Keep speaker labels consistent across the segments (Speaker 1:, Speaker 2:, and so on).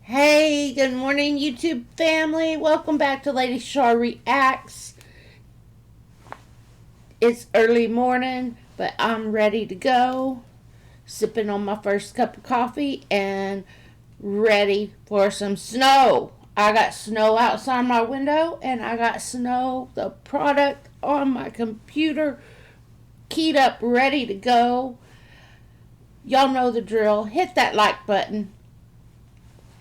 Speaker 1: Hey, good morning, YouTube family. Welcome back to Lady Shar Reacts. It's early morning, but I'm ready to go. Sipping on my first cup of coffee and ready for some snow. I got snow outside my window and I got snow, the product on my computer, keyed up, ready to go. Y'all know the drill. Hit that like button.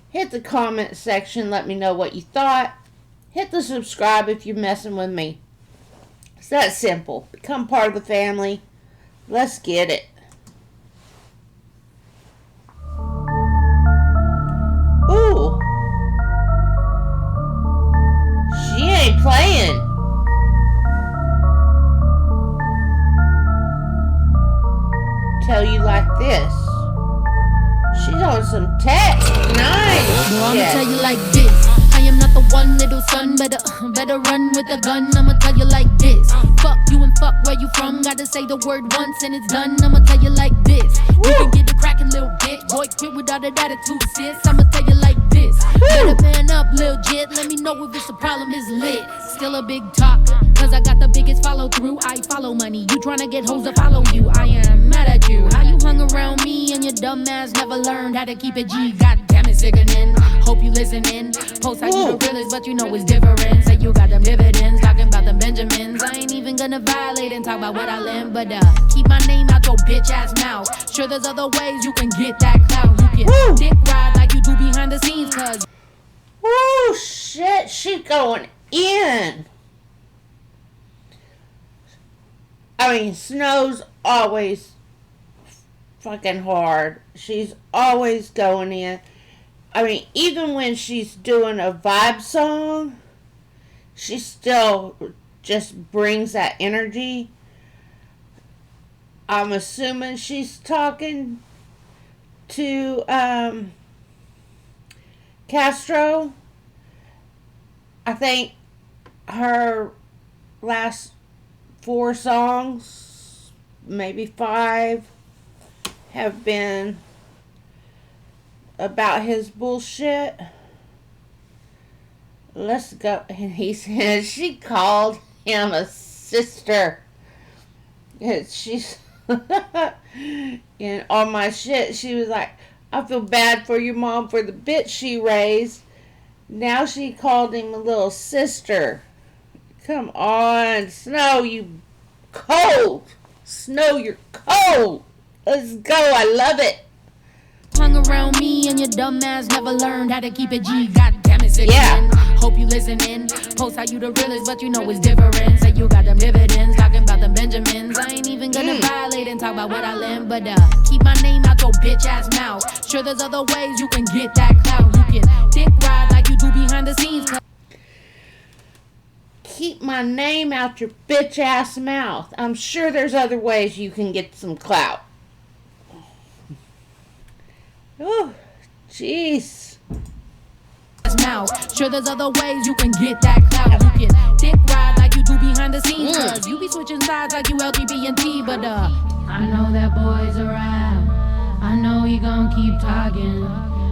Speaker 1: Hit the comment section. Let me know what you thought. Hit the subscribe if you're messing with me. It's that simple. Become part of the family. Let's get it. Ooh. She ain't playing. Tell you like this. She's on some tech. Nice.
Speaker 2: Well, I'ma tell you like this. I am not the one, little son. Better run with a gun. I'ma tell you like this. Fuck you and fuck where you from. Gotta say the word once and it's done. I'ma tell you like this. You can get the crackin' little bitch. Boy, quit without that attitude, sis. I'ma tell you like this. Better man up, lil' jit. Let me know if it's a problem, it's lit. Still a big talk, cause I got the biggest follow through. I follow money. You tryna get hoes to follow you. I am mad at you. How you hung around me and your dumb ass never learned how to keep it G. God damn it, sickening. Hope you listening. Post how you the realest, but you know it's different. Say you got them dividends, talking about them Benjamins. I ain't even gonna violate and talk about what I learned, but keep my name out your bitch ass mouth. Sure, there's other ways you can get that clout. You can dick ride like you do behind the scenes, cause
Speaker 1: Woo, shit, she going in. I mean, Snow's always fucking hard. She's always going in. I mean, even when she's doing a vibe song, she still just brings that energy. I'm assuming she's talking to Castro. I think her last 4 songs, maybe 5, have been about his bullshit. Let's go. And he said she called him a sister. She's and on my shit, she was like, I feel bad for your mom for the bitch she raised. Now she called him a little sister. Come on, Snow, you cold. Snow, you're cold. Let's go. I love it.
Speaker 2: hung around me and your dumb ass never learned how to keep it G. God damn it, sickening.
Speaker 1: Yeah.
Speaker 2: Hope you listening. Post how you the realest, but you know it's different. Say you got them dividends, talking about them Benjamins. I ain't even gonna violate and talk about what I learned, but keep my name out your bitch ass mouth. Sure, there's other ways you can get that clout. You can dick ride like you do behind the scenes.
Speaker 1: Keep my name out your bitch ass mouth. I'm sure there's other ways you can get some clout. Oh, jeez.
Speaker 2: Now, sure there's other ways you can get that clout. You can dick ride like you do behind the scenes. Cause you be switching sides like you LGBT, but I know that boy's around. I know he gon' keep talking.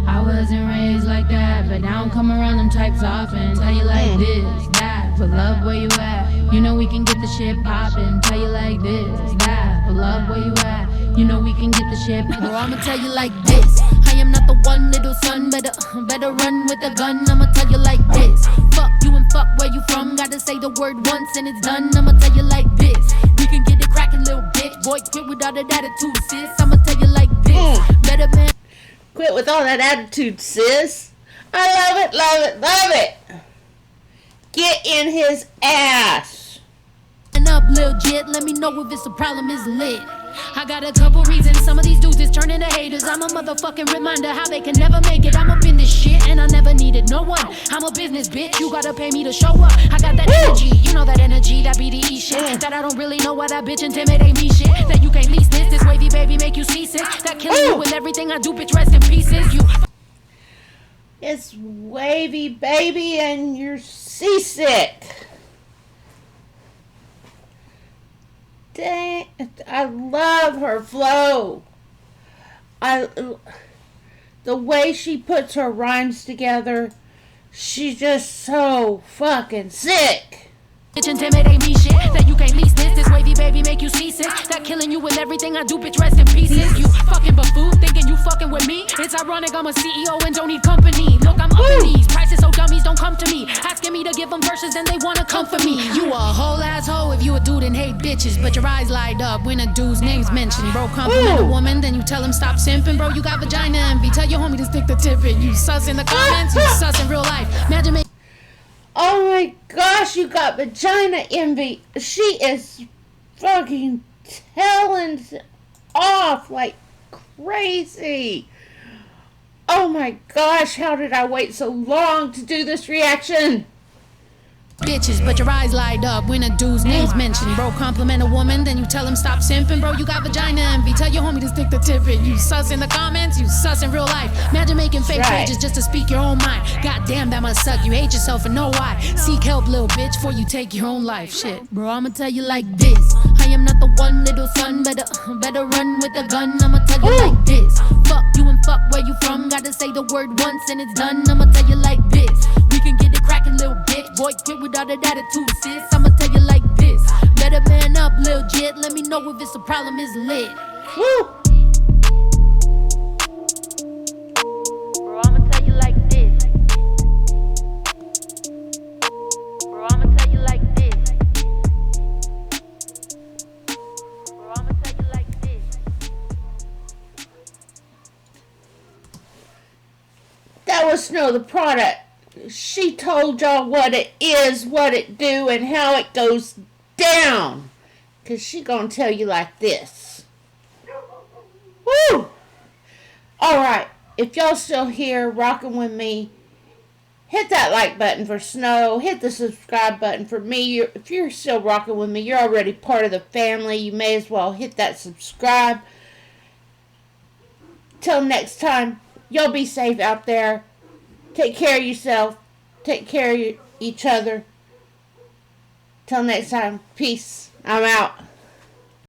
Speaker 2: I wasn't raised like that, but now I'm come around them types often. Tell you like this, that, for love where you at. You know we can get the shit poppin'. Tell you like this, that, for love where you at. You know we can get the shit. Bro, I'ma tell you like this. I am not the one, little son. Better run with a gun. I'ma tell you like this. Fuck you and fuck where you from. Gotta say the word once and it's done. I'ma tell you like this. We can get it crackin', little bitch. Boy, quit without that attitude, sis. I'ma tell you like this. Better man.
Speaker 1: Quit with all that attitude, sis. I love it, love it, love it. Get in his ass.
Speaker 2: Up, lil' jit. Let me know if it's a problem, it's lit. I got a couple reasons. Some of these dudes is turning to haters. I'm a motherfucking reminder how they can never make it. I'm up in this shit and I never needed no one. I'm a business bitch. You gotta pay me to show up. I got that energy. You know that energy, that BDE shit. That I don't really know why that bitch intimidate me shit. That you can't lease this. This wavy baby make you seasick. That killing you with everything I do, bitch. Rest in pieces. You.
Speaker 1: It's wavy, baby, and you're seasick. Dang, I love her flow. The the way she puts her rhymes together, she's just so fucking sick.
Speaker 2: Bitch, intimidate me, shit. That you can't lease this. This wavy baby make you seasick. That killing you with everything I do, bitch, rest in pieces. You fucking buffoon, thinking you fucking with me. It's ironic, I'm a CEO and don't need company. Look, I'm up in these prices, so dummies don't come to me. Asking me to give them verses, then they wanna come for me. You a whole asshole if you a dude and hate bitches. But your eyes light up when a dude's name's mentioned. Bro, compliment a woman, then you tell him stop simping. Bro, you got vagina envy. Tell your homie to stick the tip in. You sus in the comments, you sus in real life. Imagine me.
Speaker 1: Oh my gosh, you got vagina envy. She is fucking telling off like crazy. Oh my gosh, how did I wait so long to do this reaction?
Speaker 2: Bitches, but your eyes light up when a dude's name's mentioned. Bro, compliment a woman, then you tell him stop simping. Bro, you got vagina envy. Tell your homie to stick the tip in. You sus in the comments, you sus in real life. Imagine making fake pages just to speak your own mind. God damn, that must suck. You hate yourself and know why. Seek help, little bitch, before you take your own life. Shit, bro, I'ma tell you like this. I am not the one, little son. Better run with a gun. I'ma tell you like this. Fuck you and fuck where you from. Gotta say the word once and it's done. I'ma tell you like this. We can get it crackin', little bitch. Boy, quit with all that attitude, sis. I'ma tell you like this. Better man up, lil' jit. Let me know if it's a problem, it's lit.
Speaker 1: Woo!
Speaker 2: Bro, I'ma tell you like this. Bro, I'ma tell you like this. Bro, I'ma tell you like this.
Speaker 1: That was Snow the product. She told y'all what it is, what it do, and how it goes down. Because she gonna tell you like this. Woo! Alright, if y'all still here rocking with me, hit that like button for Snow. Hit the subscribe button for me. If you're still rocking with me, you're already part of the family. You may as well hit that subscribe. Till next time, y'all be safe out there. Take care of yourself. Take care of each other. Till next time. Peace. I'm out.